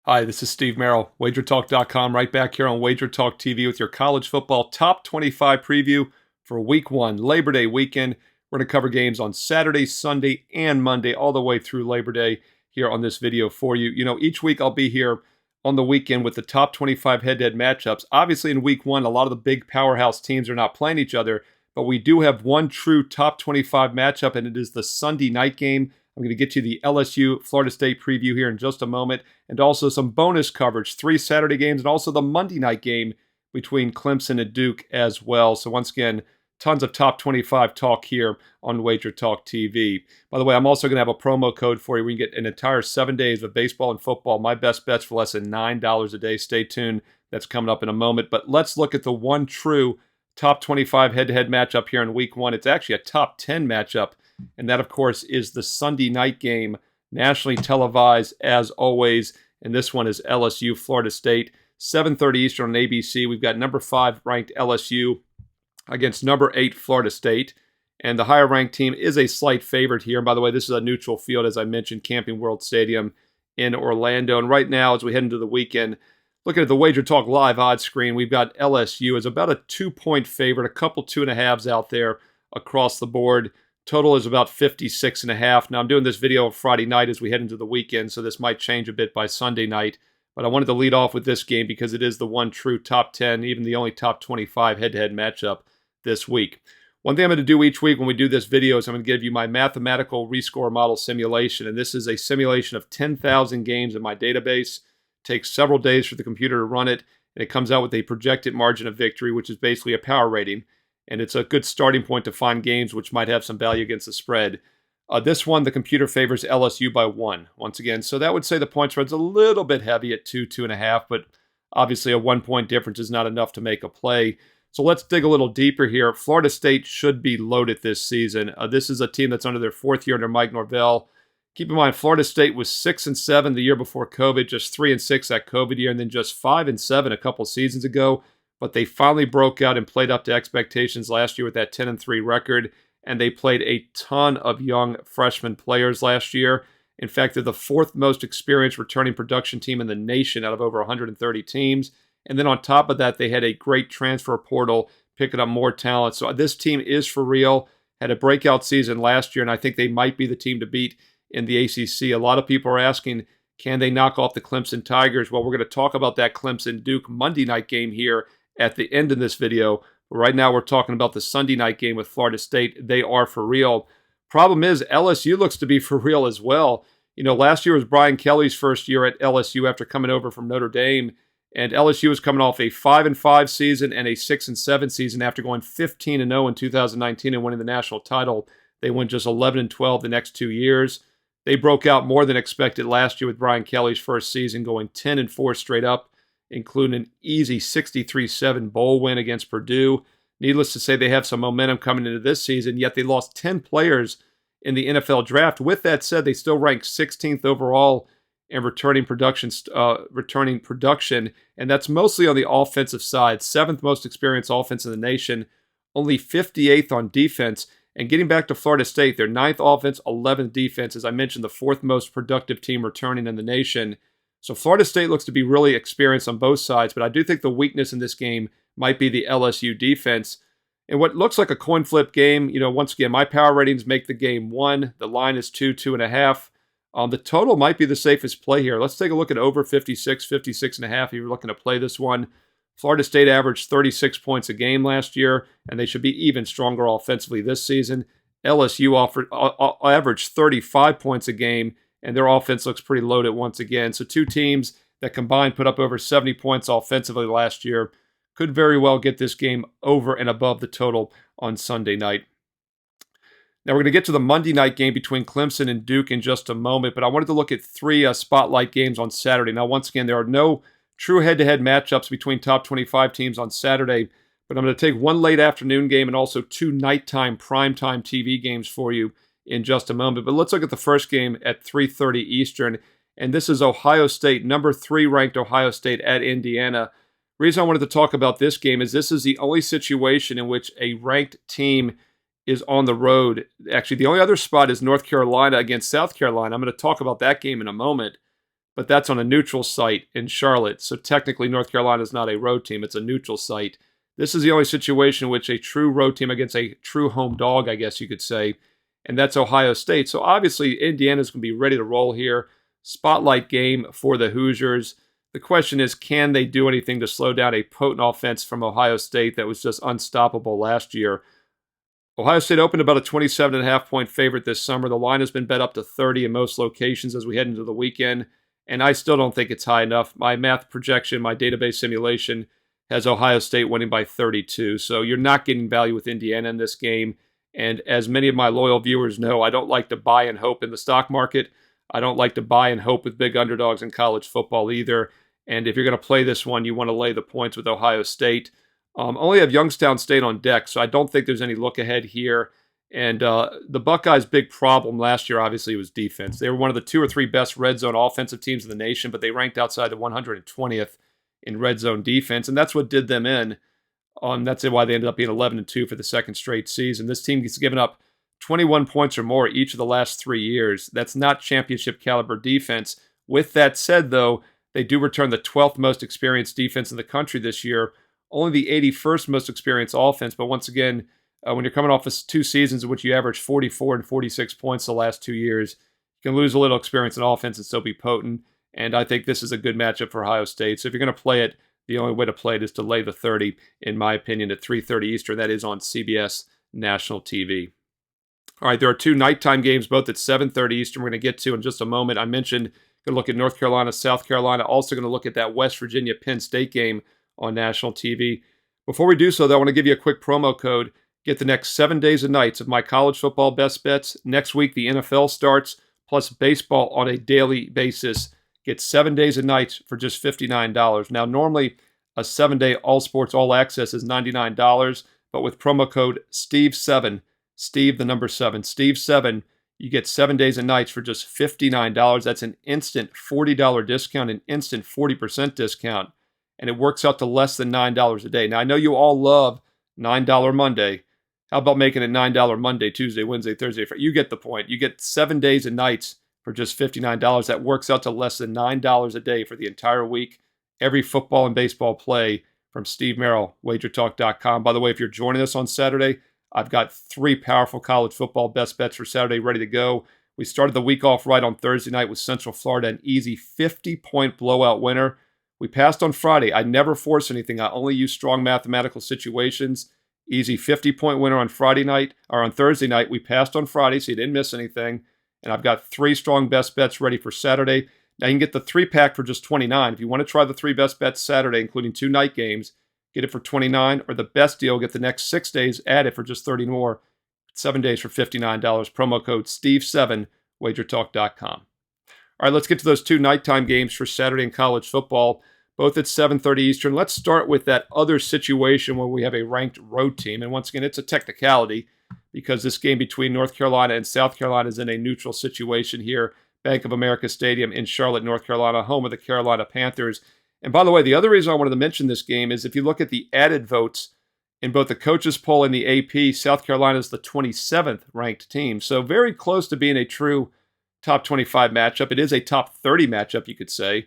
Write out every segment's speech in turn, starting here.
Hi, this is Steve Merril, WagerTalk.com, right back here on WagerTalk TV with your college football top 25 preview for Week 1, Labor Day weekend. We're going to cover games on Saturday, Sunday, and Monday, all the way through Labor Day here on this video for you. You know, each week I'll be here on the weekend with the top 25 head-to-head matchups. Obviously, in Week 1, a lot of the big powerhouse teams are not playing each other, but we do have one true top 25 matchup, and it is the Sunday night game. I'm going to get you the LSU Florida State preview here in just a moment, and also some bonus coverage, 3 Saturday games, and also the Monday night game between Clemson and Duke as well. So once again, tons of top 25 talk here on WagerTalk TV. By the way, I'm also going to have a promo code for you. We can get an entire 7 days of baseball and football, my best bets for less than $9 a day. Stay tuned. That's coming up in a moment. But let's look at the one true top 25 head-to-head matchup here in Week 1. It's actually a top 10 matchup. And that, of course, is the Sunday night game, nationally televised as always. And this one is LSU, Florida State, 7:30 Eastern on ABC. We've got number 5 ranked LSU against number 8 Florida State. And the higher ranked team is a slight favorite here. And by the way, this is a neutral field, as I mentioned, Camping World Stadium in Orlando. And right now, as we head into the weekend, looking at the Wager Talk live odds screen, we've got LSU as about a 2-point favorite, a couple 2.5s out there across the board. Total is about 56.5. Now, I'm doing this video on Friday night as we head into the weekend, so this might change a bit by Sunday night. But I wanted to lead off with this game because it is the one true top 10, even the only top 25 head-to-head matchup this week. One thing I'm going to do each week when we do this video is I'm going to give you my mathematical rescore model simulation. And this is a simulation of 10,000 games in my database. It takes several days for the computer to run it, and it comes out with a projected margin of victory, which is basically a power rating. And it's a good starting point to find games which might have some value against the spread. This one, the computer favors LSU by 1, once again. So that would say the point spread's a little bit heavy at 2.5, but obviously a 1-point difference is not enough to make a play. So let's dig a little deeper here. Florida State should be loaded this season. This is a team that's under their 4th year under Mike Norvell. Keep in mind, Florida State was 6-7 the year before COVID, just 3-6 that COVID year, and then just 5-7 a couple seasons ago. But they finally broke out and played up to expectations last year with that 10-3 record, and they played a ton of young freshman players last year. In fact, they're the 4th most experienced returning production team in the nation out of over 130 teams. And then on top of that, they had a great transfer portal picking up more talent. So this team is for real, had a breakout season last year, and I think they might be the team to beat in the ACC. A lot of people are asking, can they knock off the Clemson Tigers? Well, we're going to talk about that Clemson-Duke Monday night game here at the end of this video. But right now we're talking about the Sunday night game with Florida State. They are for real. Problem is LSU looks to be for real as well. You know, last year was Brian Kelly's first year at LSU after coming over from Notre Dame. And LSU was coming off a 5-5 season and a 6-7 season after going 15-0 in 2019 and winning the national title. They went just 11-12 the next 2 years. They broke out more than expected last year with Brian Kelly's first season, going 10-4 straight up, including an easy 63-7 bowl win against Purdue. Needless to say, they have some momentum coming into this season, yet they lost 10 players in the NFL draft. With that said, they still rank 16th overall in returning production, and that's mostly on the offensive side. 7th most experienced offense in the nation, only 58th on defense. And getting back to Florida State, their 9th offense, 11th defense. As I mentioned, the 4th most productive team returning in the nation. So Florida State looks to be really experienced on both sides, but I do think the weakness in this game might be the LSU defense. And what looks like a coin flip game, you know, once again, my power ratings make the game 1. The line is 2.5. The total might be the safest play here. Let's take a look at over 56, 56.5 if you're looking to play this one. Florida State averaged 36 points a game last year, and they should be even stronger offensively this season. LSU averaged 35 points a game, and their offense looks pretty loaded once again. So 2 teams that combined put up over 70 points offensively last year could very well get this game over and above the total on Sunday night. Now we're going to get to the Monday night game between Clemson and Duke in just a moment, but I wanted to look at 3 spotlight games on Saturday. Now, once again, there are no true head-to-head matchups between top 25 teams on Saturday, but I'm going to take 1 late afternoon game and also 2 nighttime primetime TV games for you in just a moment. But let's look at the first game at 3:30 Eastern, and this is Ohio State, number 3 ranked Ohio State at Indiana. The reason I wanted to talk about this game is this is the only situation in which a ranked team is on the road. Actually, the only other spot is North Carolina against South Carolina. I'm going to talk about that game in a moment. but that's on a neutral site in Charlotte. So technically, North Carolina is not a road team. It's a neutral site. This is the only situation in which a true road team against a true home dog, I guess you could say, and that's Ohio State. So obviously, Indiana's going to be ready to roll here. Spotlight game for the Hoosiers. The question is, can they do anything to slow down a potent offense from Ohio State that was just unstoppable last year? Ohio State opened about a 27.5-point favorite this summer. The line has been bet up to 30 in most locations as we head into the weekend, and I still don't think it's high enough. My math projection, my database simulation, has Ohio State winning by 32. So you're not getting value with Indiana in this game. And as many of my loyal viewers know, I don't like to buy and hope in the stock market. I don't like to buy and hope with big underdogs in college football either. And if you're going to play this one, you want to lay the points with Ohio State. Only have Youngstown State on deck, so I don't think there's any look ahead here. And the Buckeyes' big problem last year, obviously, was defense. They were one of the 2 or 3 best red zone offensive teams in the nation, but they ranked outside the 120th in red zone defense, and that's what did them in. That's why they ended up being 11-2 for the second straight season. This team has given up 21 points or more each of the last 3 years. That's not championship caliber defense. With that said, though, they do return the 12th most experienced defense in the country this year, only the 81st most experienced offense. But once again, when you're coming off of 2 seasons in which you average 44 and 46 points the last 2 years, you can lose a little experience in offense and still be potent. And I think this is a good matchup for Ohio State. So if you're going to play it, the only way to play it is to lay the 30, in my opinion, at 3:30 Eastern. That is on CBS National TV. All right, there are 2 nighttime games, both at 7:30 Eastern. We're going to get to in just a moment. I mentioned going to look at North Carolina, South Carolina. Also going to look at that West Virginia Penn State game on national TV. Before we do so, though, I want to give you a quick promo code. Get the next 7 days and nights of my college football best bets. Next week, the NFL starts, plus baseball on a daily basis. Get 7 days and nights for just $59. Now, normally, a 7-day all sports all access is $99, but with promo code STEVE7, Steve the number 7, STEVE7, you get 7 days and nights for just $59. That's an instant $40 discount, an instant 40% discount, and it works out to less than $9 a day. Now, I know you all love $9 Monday. How about making it $9 Monday, Tuesday, Wednesday, Thursday? You get the point. You get 7 days and nights for just $59. That works out to less than $9 a day for the entire week. Every football and baseball play from Steve Merril, WagerTalk.com. By the way, if you're joining us on Saturday, I've got 3 powerful college football best bets for Saturday ready to go. We started the week off right on Thursday night with Central Florida, an easy 50-point blowout winner. We passed on Friday. I never force anything. I only use strong mathematical situations. Easy 50-point winner on Friday night, or on Thursday night. We passed on Friday, so you didn't miss anything. And I've got 3 strong best bets ready for Saturday. Now, you can get the 3-pack for just $29. If you want to try the 3 best bets Saturday, including 2 night games, get it for $29. Or the best deal, get the next 6 days, add it for just $30 more. 7 days for $59. Promo code STEVE7, WagerTalk.com. All right, let's get to those 2 nighttime games for Saturday in college football, both at 7:30 Eastern. Let's start with that other situation where we have a ranked road team. And once again, it's a technicality because this game between North Carolina and South Carolina is in a neutral situation here. Bank of America Stadium in Charlotte, North Carolina, home of the Carolina Panthers. And by the way, the other reason I wanted to mention this game is if you look at the added votes in both the coaches poll and the AP, South Carolina is the 27th ranked team. So very close to being a true top 25 matchup. It is a top 30 matchup, you could say.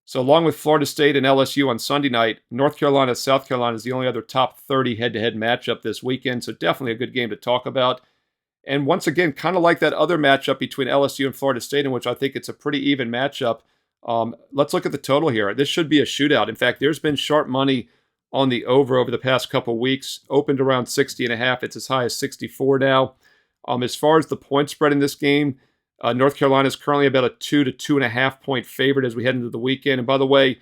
So along with Florida State and LSU on Sunday night, North Carolina, South Carolina is the only other top 30 head-to-head matchup this weekend. So definitely a good game to talk about. And once again, kind of like that other matchup between LSU and Florida State, in which I think it's a pretty even matchup. Let's look at the total here. This should be a shootout. In fact, there's been sharp money on the over the past couple weeks. Opened around 60.5. It's as high as 64 now. As far as the point spread in this game, North Carolina is currently about a 2 to 2.5 point favorite as we head into the weekend. And by the way,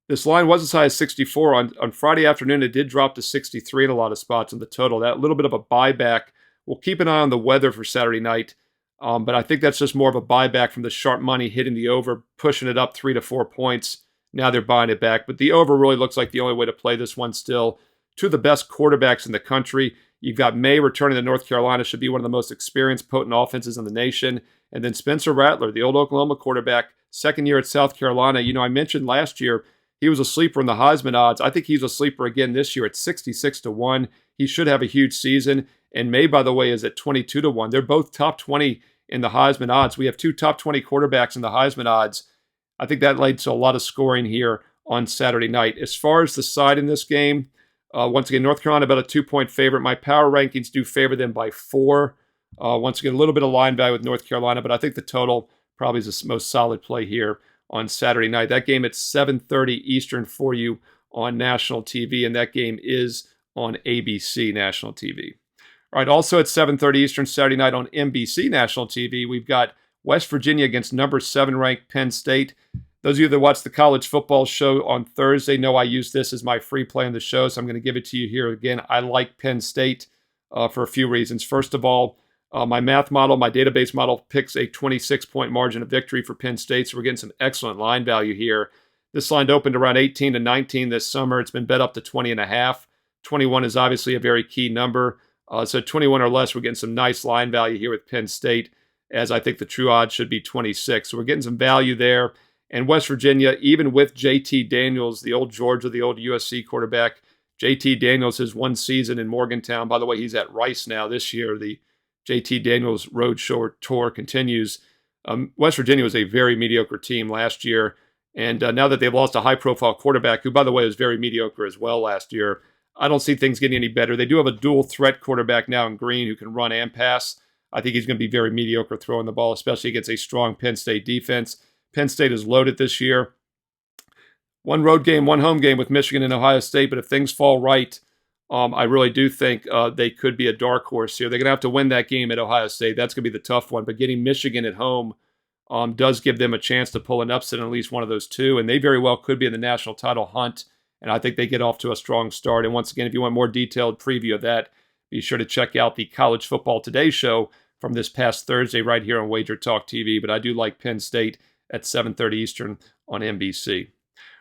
this line was as high as 64. On Friday afternoon, it did drop to 63 in a lot of spots in the total. That little bit of a buyback. We'll keep an eye on the weather for Saturday night, but I think that's just more of a buyback from the sharp money hitting the over, pushing it up 3 to 4 points. Now they're buying it back, but the over really looks like the only way to play this one still. 2 of the best quarterbacks in the country. You've got May returning to North Carolina, should be one of the most experienced, potent offenses in the nation. And then Spencer Rattler, the old Oklahoma quarterback, second year at South Carolina. You know, I mentioned last year he was a sleeper in the Heisman odds. I think he's a sleeper again this year at 66 to 1. He should have a huge season. And May, by the way, is at 22 to 1. They're both top 20 in the Heisman odds. We have 2 top 20 quarterbacks in the Heisman odds. I think that leads to a lot of scoring here on Saturday night. As far as the side in this game, once again, North Carolina about a 2-point favorite. My power rankings do favor them by 4. Once again, a little bit of line value with North Carolina, but I think the total probably is the most solid play here on Saturday night. That game at 7:30 Eastern for you on national TV, and that game is on ABC national TV. All right, also at 7:30 Eastern Saturday night on NBC national TV, we've got West Virginia against number 7 ranked Penn State. Those of you that watch the college football show on Thursday know I use this as my free play on the show, so I'm going to give it to you here again. I like Penn State for a few reasons. First of all, my math model, my database model, picks a 26-point margin of victory for Penn State, so we're getting some excellent line value here. This line opened around 18 to 19 this summer. It's been bet up to 20.5. 21 is obviously a very key number. So 21 or less, we're getting some nice line value here with Penn State, as I think the true odds should be 26. So we're getting some value there. And West Virginia, even with JT Daniels, the old Georgia, the old USC quarterback, JT Daniels has one season in Morgantown. By the way, he's at Rice now this year. The JT Daniels road show tour continues. West Virginia was a very mediocre team last year. And now that they've lost a high-profile quarterback, who, by the way, was very mediocre as well last year, I don't see things getting any better. They do have a dual-threat quarterback now in Green who can run and pass. I think he's going to be very mediocre throwing the ball, especially against a strong Penn State defense. Penn State is loaded this year. One road game, one home game with Michigan and Ohio State, but if things fall right, I really do think they could be a dark horse here. They're going to have to win that game at Ohio State. That's going to be the tough one, but getting Michigan at home does give them a chance to pull an upset in at least one of those two, and they very well could be in the national title hunt, and I think they get off to a strong start. And once again, if you want more detailed preview of that, be sure to check out the College Football Today show from this past Thursday right here on WagerTalk TV, but I do like Penn State at 7:30 Eastern on NBC.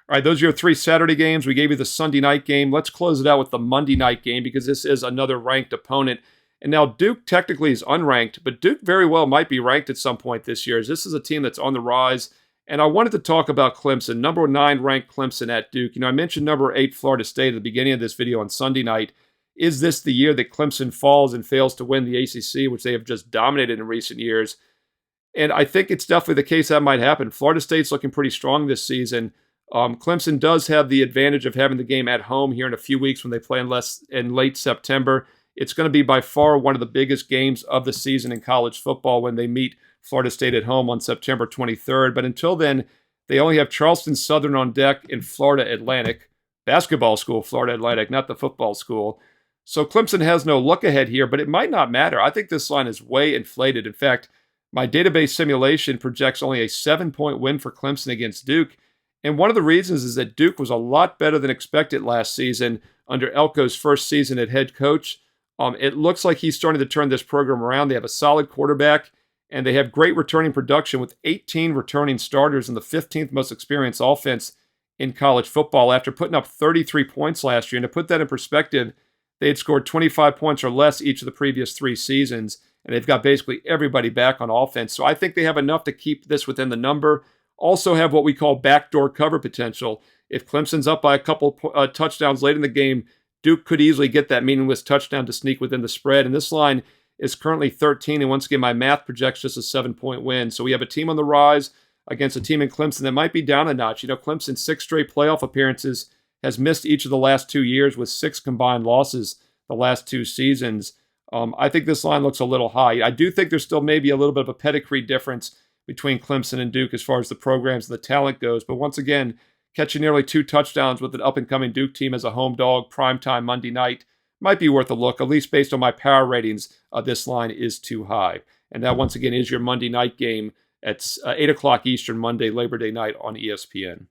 All right, those are your 3 Saturday games. We gave you the Sunday night game. Let's close it out with the Monday night game because this is another ranked opponent. And now Duke technically is unranked, but Duke very well might be ranked at some point this year, as this is a team that's on the rise. And I wanted to talk about Clemson, number 9 ranked Clemson at Duke. You know, I mentioned number 8 Florida State at the beginning of this video on Sunday night. Is this the year that Clemson falls and fails to win the ACC, which they have just dominated in recent years? And I think it's definitely the case that might happen. Florida State's looking pretty strong this season. Clemson does have the advantage of having the game at home here in a few weeks when they play in late September. It's going to be by far one of the biggest games of the season in college football when they meet Florida State at home on September 23rd. But until then, they only have Charleston Southern on deck in Florida Atlantic. Basketball school, Florida Atlantic, not the football school. So Clemson has no look ahead here, but it might not matter. I think this line is way inflated. In fact, my database simulation projects only a 7-point win for Clemson against Duke. And one of the reasons is that Duke was a lot better than expected last season under Elko's first season at head coach. It looks like he's starting to turn this program around. They have a solid quarterback, and they have great returning production with 18 returning starters and the 15th most experienced offense in college football after putting up 33 points last year. And to put that in perspective, they had scored 25 points or less each of the previous 3 seasons, and they've got basically everybody back on offense. So I think they have enough to keep this within the number. Also have what we call backdoor cover potential. If Clemson's up by a couple touchdowns late in the game, Duke could easily get that meaningless touchdown to sneak within the spread. And this line is currently 13. And once again, my math projects just a 7-point win. So we have a team on the rise against a team in Clemson that might be down a notch. You know, Clemson's 6 straight playoff appearances has missed each of the last 2 years with 6 combined losses the last 2 seasons. I think this line looks a little high. I do think there's still maybe a little bit of a pedigree difference between Clemson and Duke as far as the programs and the talent goes. But once again, catching nearly 2 touchdowns with an up-and-coming Duke team as a home dog, primetime Monday night, might be worth a look, at least based on my power ratings. This line is too high. And that, once again, is your Monday night game at 8 o'clock Eastern, Monday, Labor Day night on ESPN.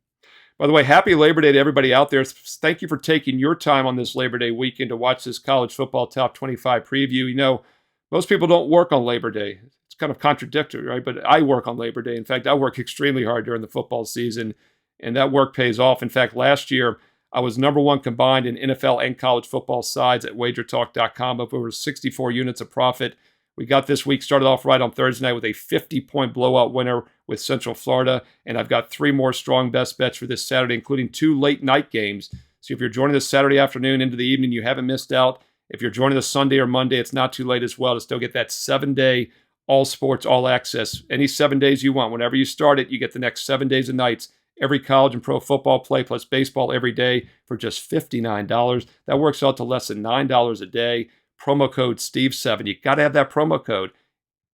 By the way, happy Labor Day to everybody out there. Thank you for taking your time on this Labor Day weekend to watch this college football top 25 preview. You know, most people don't work on Labor Day. It's kind of contradictory, right? But I work on Labor Day. In fact, I work extremely hard during the football season, and that work pays off. In fact, last year, I was number 1 combined in NFL and college football sides at WagerTalk.com, up over 64 units of profit. We got this week started off right on Thursday night with a 50-point blowout winner with Central Florida, and I've got 3 more strong best bets for this Saturday, including 2 late night games. So if you're joining us Saturday afternoon into the evening, you haven't missed out. If you're joining us Sunday or Monday, it's not too late as well to still get that 7-day all sports, all access, any 7 days you want. Whenever you start it, you get the next 7 days and nights. Every college and pro football play plus baseball every day for just $59. That works out to less than $9 a day. Promo code Steve7. You got to have that promo code.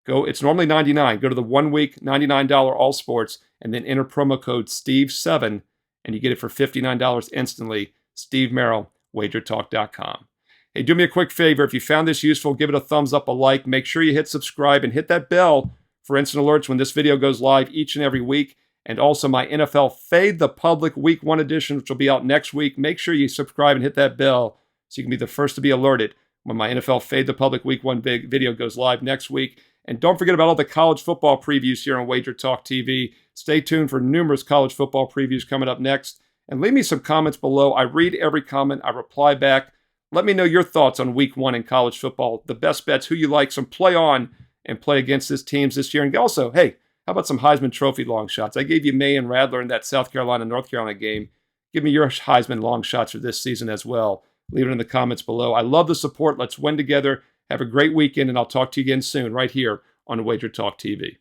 It's normally $99. Go to the 1 week $99 all sports and then enter promo code Steve7 and you get it for $59 instantly. Steve Merril, WagerTalk.com. Hey, do me a quick favor. If you found this useful, give it a thumbs up, a like. Make sure you hit subscribe and hit that bell for instant alerts when this video goes live each and every week. And also my NFL Fade the Public Week 1 edition, which will be out next week. Make sure you subscribe and hit that bell so you can be the first to be alerted when my NFL Fade the Public Week 1 video goes live next week. And don't forget about all the college football previews here on WagerTalk TV. Stay tuned for numerous college football previews coming up next. And leave me some comments below. I read every comment. I reply back. Let me know your thoughts on Week 1 in college football, the best bets, who you like, some play on and play against this teams this year. And also, hey, how about some Heisman Trophy long shots? I gave you May and Radler in that South Carolina-North Carolina game. Give me your Heisman long shots for this season as well. Leave it in the comments below. I love the support. Let's win together. Have a great weekend, and I'll talk to you again soon right here on WagerTalk TV.